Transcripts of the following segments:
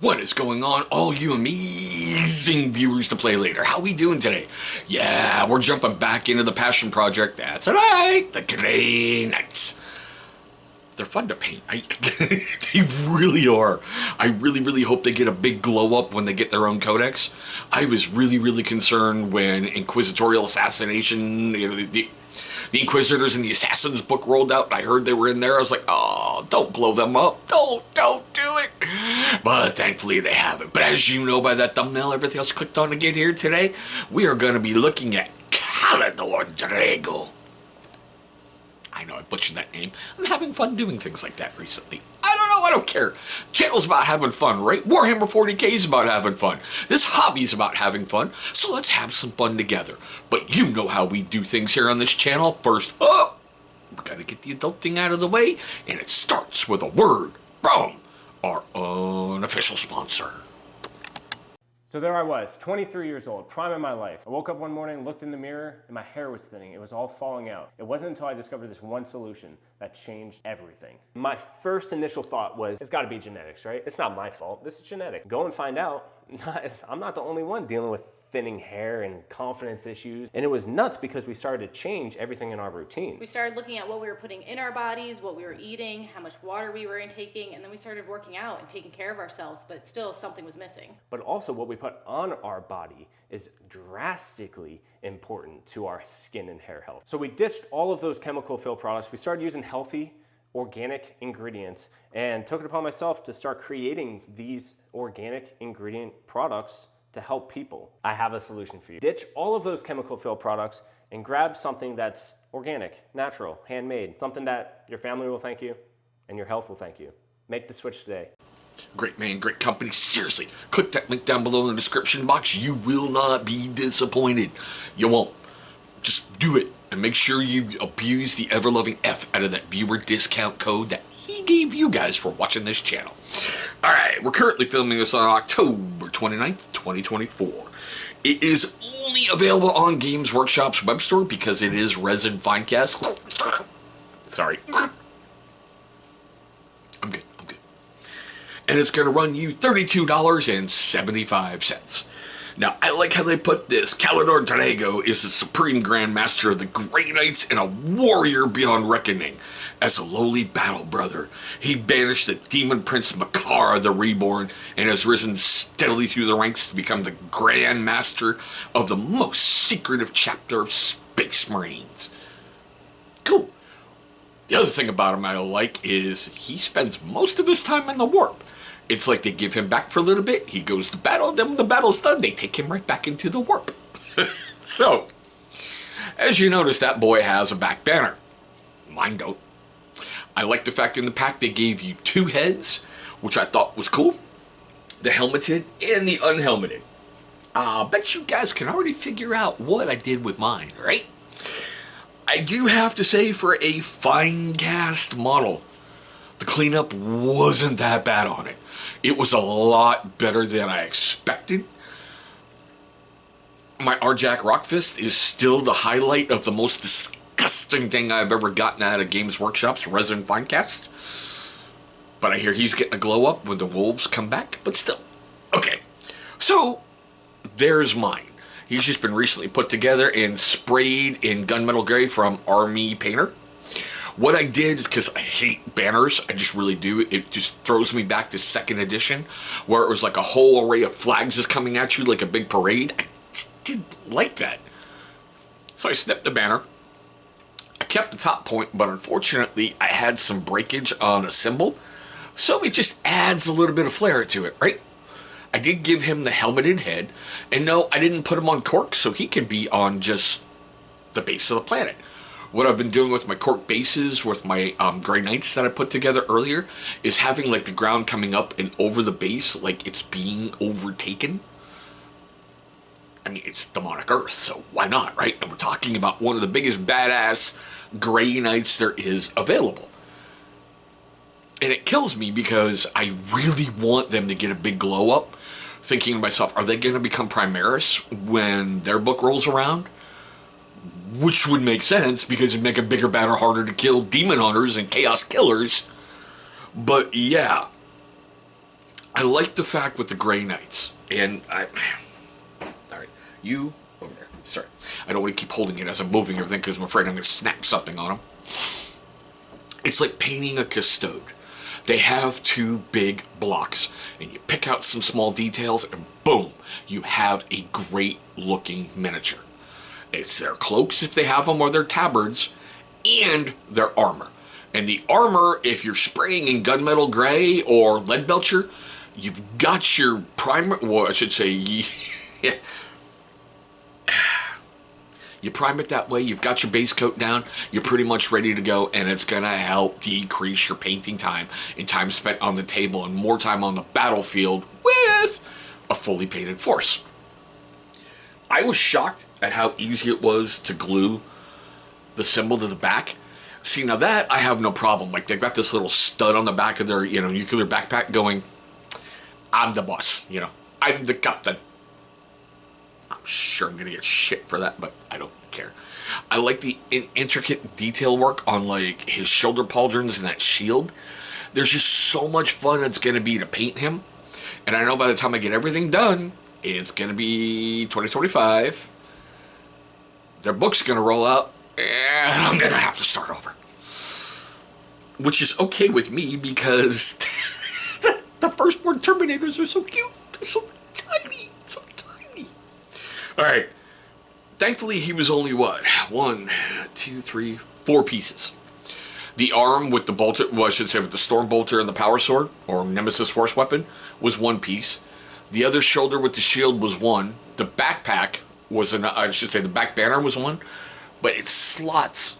What is going on, all you amazing viewers to play later? How we doing today? Yeah, we're jumping back into the passion project. That's right, the Grey Knights. They're fun to paint. They really are. I really hope they get a big glow up when they get their own codex. I was really concerned when Inquisitorial Assassination, the Inquisitors and the Assassins book rolled out, and I heard they were in there. I was like, oh, don't blow them up. Don't do it. But thankfully they haven't. But as you know by that thumbnail, everything else clicked on to get here today, we are going to be looking at Kaldor Draigo. I know I butchered that name. I'm having fun doing things like that recently. I don't know, I don't care. Channel's about having fun, right? Warhammer 40k is about having fun. This hobby's about having fun, so let's have some fun together. But you know how we do things here on this channel. First up, we gotta get the adult thing out of the way, and it starts with a word from our unofficial sponsor. So there I was, 23 years old, prime of my life. I woke up one morning, looked in the mirror, and my hair was thinning. It was all falling out. It wasn't until I discovered this one solution that changed everything. My first initial thought was, it's gotta be genetics, right? It's not my fault, this is genetic. Go and find out. I'm not the only one dealing with thinning hair and confidence issues. And it was nuts because we started to change everything in our routine. We started looking at what we were putting in our bodies, what we were eating, how much water we were intaking, and then we started working out and taking care of ourselves, but still something was missing. But also what we put on our body is drastically important to our skin and hair health. So we ditched all of those chemical fill products. We started using healthy, organic ingredients and took it upon myself to start creating these organic ingredient products to help people. I have a solution for you. Ditch all of those chemical fill products and grab something that's organic, natural, handmade, something that your family will thank you and your health will thank you. Make the switch today. Great man, great company. Seriously, click that link down below in the description box. You will not be disappointed. You won't. Just do it and make sure you abuse the ever-loving F out of that viewer discount code that he gave you guys for watching this channel. Alright, we're currently filming this on October 29th, 2024. It is only available on Games Workshop's web store because it is Resin Finecast. Sorry. I'm good. And it's going to run you $32.75. Now, I like how they put this. Kaldor Draigo is the supreme Grand Master of the Grey Knights and a warrior beyond reckoning. As a lowly battle brother, he banished the demon prince Makar the Reborn and has risen steadily through the ranks to become the Grand Master of the most secretive chapter of Space Marines. Cool. The other thing about him I like is he spends most of his time in the warp. It's like they give him back for a little bit, he goes to battle, then when the battle's done, they take him right back into the warp. So, as you notice, that boy has a back banner. Mine don't. I like the fact in the pack they gave you two heads, which I thought was cool. The helmeted and the unhelmeted. I bet you guys can already figure out what I did with mine, right? I do have to say, for a fine cast model, the cleanup wasn't that bad on it. It was a lot better than I expected. My Arjak Rockfist is still the highlight of the most disgusting thing I've ever gotten out of Games Workshop's Resin Finecast. But I hear he's getting a glow up when the wolves come back, but still. Okay, so there's mine. He's just been recently put together and sprayed in gunmetal gray from Army Painter. What I did is, because I hate banners, I just really do, it just throws me back to 2nd edition, where it was like a whole array of flags is coming at you like a big parade. I just didn't like that. So I snipped the banner. I kept the top point, but unfortunately I had some breakage on a symbol, so it just adds a little bit of flair to it, right? I did give him the helmeted head, and no, I didn't put him on cork, so he can be on just the base of the planet. What I've been doing with my cork bases, with my Grey Knights that I put together earlier, is having like the ground coming up and over the base like it's being overtaken. I mean, it's demonic Earth, so why not, right? And we're talking about one of the biggest badass Grey Knights there is available. And it kills me because I really want them to get a big glow up, thinking to myself, are they going to become Primaris when their book rolls around? Which would make sense, because it'd make a bigger, badder, harder to kill demon hunters and chaos killers. But yeah, I like the fact with the Grey Knights, and all right, you over there. Sorry, I don't want to keep holding it as I'm moving everything because I'm afraid I'm going to snap something on them. It's like painting a custode. They have two big blocks, and you pick out some small details, and boom, you have a great looking miniature. It's their cloaks if they have them, or their tabards, and their armor. And the armor, if you're spraying in gunmetal gray or lead belcher, you've got your primer, well, I should say, you prime it that way, you've got your base coat down, you're pretty much ready to go, and it's going to help decrease your painting time and time spent on the table and more time on the battlefield with a fully painted force. I was shocked at how easy it was to glue the symbol to the back. See, now that I have no problem. Like, they've got this little stud on the back of their, nuclear backpack going, I'm the boss, I'm the captain. I'm sure I'm going to get shit for that, but I don't care. I like the intricate detail work on, like, his shoulder pauldrons and that shield. There's just so much fun it's going to be to paint him. And I know by the time I get everything done, it's going to be 2025. Their book's going to roll out. And I'm going to have to start over. Which is okay with me because the firstborn Terminators are so cute. They're so tiny. So tiny. Alright. Thankfully, he was only, 1, 2, 3, 4 pieces. The arm with the bolter, well, I should say with the storm bolter and the power sword, or Nemesis force weapon, was 1 piece. The other shoulder with the shield was 1. The backpack was, the back banner was 1. But it slots,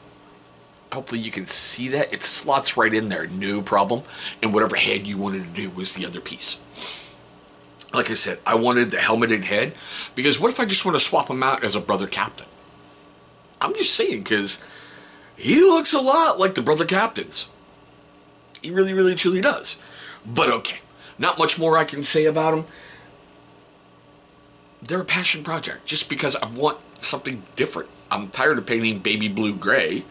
hopefully you can see that, it slots right in there, no problem. And whatever head you wanted to do was the other piece. Like I said, I wanted the helmeted head, because what if I just want to swap him out as a brother captain? I'm just saying, because he looks a lot like the brother captains. He really, really, truly does. But okay, not much more I can say about him. They're a passion project, just because I want something different. I'm tired of painting baby blue gray,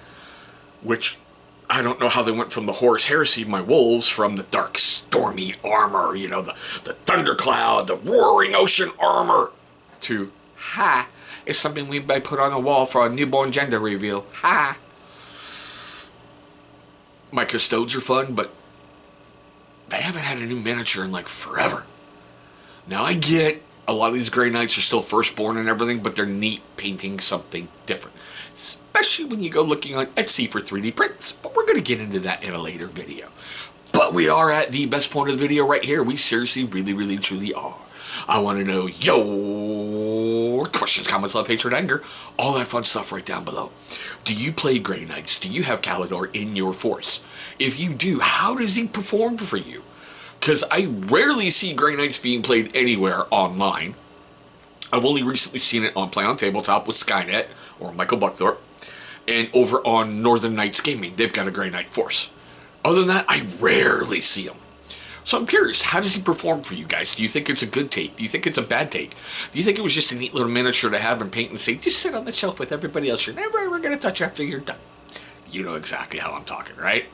which I don't know how they went from the Horus Heresy, my wolves, from the dark stormy armor, the thundercloud, the roaring ocean armor, to, it's something we might put on a wall for a newborn gender reveal, My custodes are fun, but they haven't had a new miniature in like forever. Now I get a lot of these Grey Knights are still firstborn and everything, but they're neat painting something different. Especially when you go looking on Etsy for 3D prints. But we're going to get into that in a later video. But we are at the best point of the video right here. We seriously, really, really, truly are. I want to know your questions, comments, love, hatred, anger, all that fun stuff right down below. Do you play Grey Knights? Do you have Kaldor in your force? If you do, how does he perform for you? Because I rarely see Grey Knights being played anywhere online. I've only recently seen it on Play on Tabletop with Skynet, or Michael Buckthorpe, and over on Northern Knights Gaming, they've got a Grey Knight force. Other than that, I rarely see him. So I'm curious, how does he perform for you guys? Do you think it's a good take? Do you think it's a bad take? Do you think it was just a neat little miniature to have and paint and say, just sit on the shelf with everybody else you're never ever going to touch after you're done? You know exactly how I'm talking, right?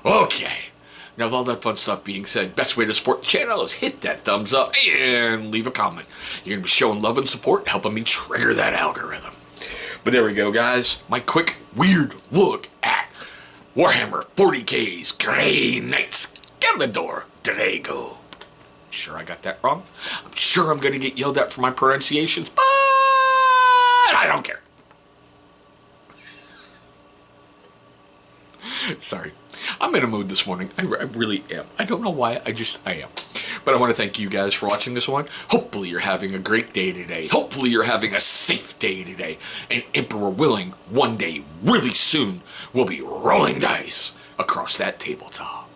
Okay. Now, with all that fun stuff being said, best way to support the channel is hit that thumbs up and leave a comment. You're going to be showing love and support, helping me trigger that algorithm. But there we go, guys. My quick, weird look at Warhammer 40k's Grey Knights Kaldor Draigo. Sure I got that wrong? I'm sure I'm going to get yelled at for my pronunciations, but I don't care. Sorry. I'm in a mood this morning. I really am. I don't know why. I am. But I want to thank you guys for watching this one. Hopefully you're having a great day today. Hopefully you're having a safe day today. And Emperor willing, one day, really soon, we'll be rolling dice across that tabletop.